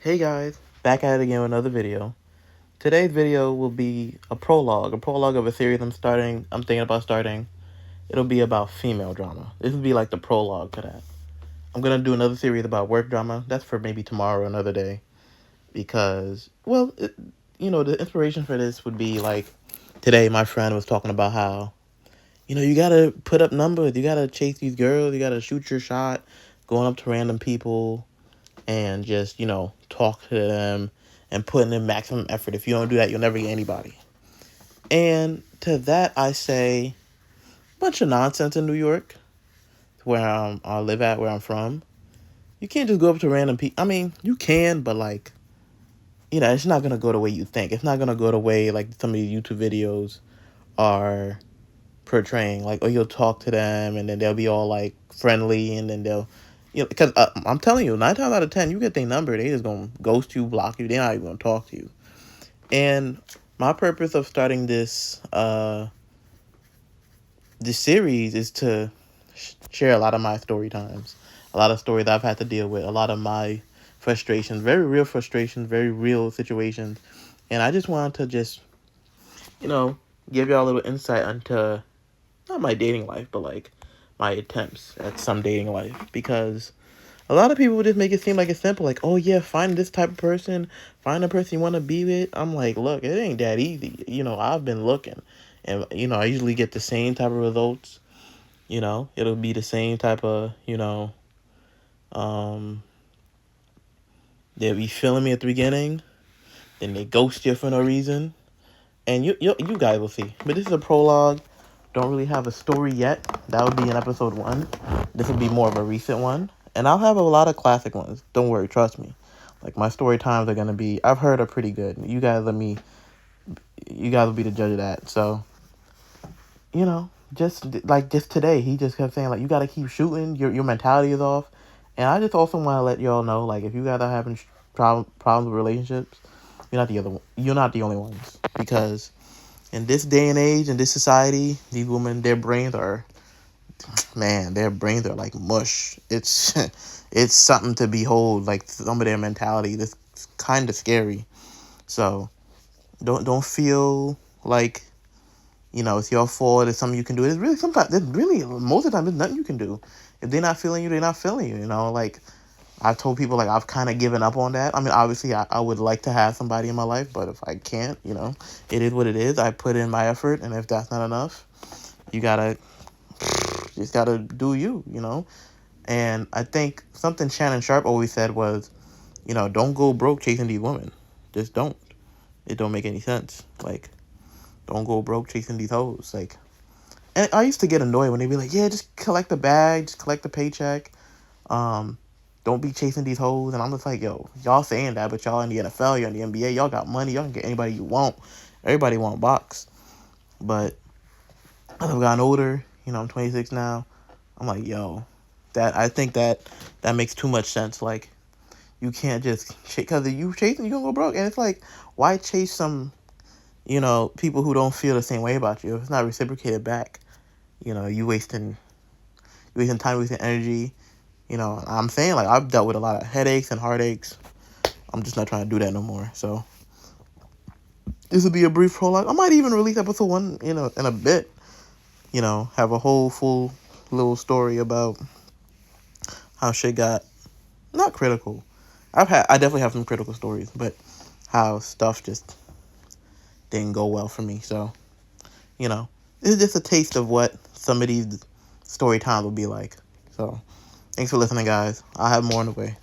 Hey guys, back at it again with another video. Today's video will be a prologue of a series I'm thinking about starting. It'll be about female drama. This will be like the prologue to that. I'm gonna do another series about work drama. That's for maybe tomorrow or another day. Because, well, the inspiration for this would be like, today my friend was talking about how, you gotta put up numbers, you gotta chase these girls, you gotta shoot your shot, going up to random people, and just, talk to them and put in maximum effort. If you don't do that, you'll never get anybody. And to that, I say, bunch of nonsense in New York, where I live at, where I'm from. You can't just go up to random people. I mean, you can, but like, it's not going to go the way you think. It's not going to go the way like some of these YouTube videos are portraying. Like, oh, you'll talk to them and then they'll be all like friendly and then they'll, because I'm telling you, 9 times out of 10, you get their number, they just going to ghost you, block you. They're not even going to talk to you. And my purpose of starting this series is to share a lot of my story times, a lot of stories that I've had to deal with, a lot of my frustrations, very real frustrations, very real situations. And I just wanted to just, give y'all a little insight into not my dating life, but like my attempts at some dating life. Because a lot of people just make it seem like it's simple, like, oh yeah, find this type of person, find the person you want to be with. I'm like, look, it ain't that easy. I've been looking, and I usually get the same type of results. It'll be the same type of, um, they'll be feeling me at the beginning, then they ghost you for no reason, and you guys will see. But this is a prologue. Don't really have a story yet. That would be in episode 1. This will be more of a recent one. And I'll have a lot of classic ones. Don't worry, trust me. Like, my story times are going to be, I've heard, are pretty good. You guys will be the judge of that. So, just today, he just kept saying, like, you got to keep shooting. Your mentality is off. And I just also want to let y'all know, like, if you guys are having problems with relationships, you're not the only ones. Because in this day and age, in this society, these women, their brains are like mush. It's it's something to behold. Like, some of their mentality, this kind of scary. So don't feel like it's your fault. It's something you can do. It's really most of the time there's nothing you can do. If they're not feeling you, they're not feeling you. Like, I've told people, like, I've kind of given up on that. I mean, obviously I would like to have somebody in my life, but if I can't, it is what it is. I put in my effort, and if that's not enough, you just gotta do you. And I think something Shannon Sharp always said was, don't go broke chasing these women. Just don't. It don't make any sense. Like, don't go broke chasing these hoes. Like, and I used to get annoyed when they'd be like, yeah, just collect the bag, just collect the paycheck. Don't be chasing these hoes. And I'm just like, yo, y'all saying that, but y'all in the NFL, you're in the NBA, y'all got money, y'all can get anybody you want. Everybody want box. But as I've gotten older, I'm 26 now, I'm like, yo, I think that makes too much sense. Like, you can't just chase, because if you chasing, you're gonna go broke. And it's like, why chase some, people who don't feel the same way about you? If it's not reciprocated back, you wasting time, wasting energy. I'm saying, like, I've dealt with a lot of headaches and heartaches. I'm just not trying to do that no more. So this will be a brief prologue. I might even release episode 1, in a bit. Have a whole full little story about how shit got not critical. I definitely have some critical stories, but how stuff just didn't go well for me. So, this is just a taste of what some of these story times will be like. So, thanks for listening, guys. I'll have more on the way.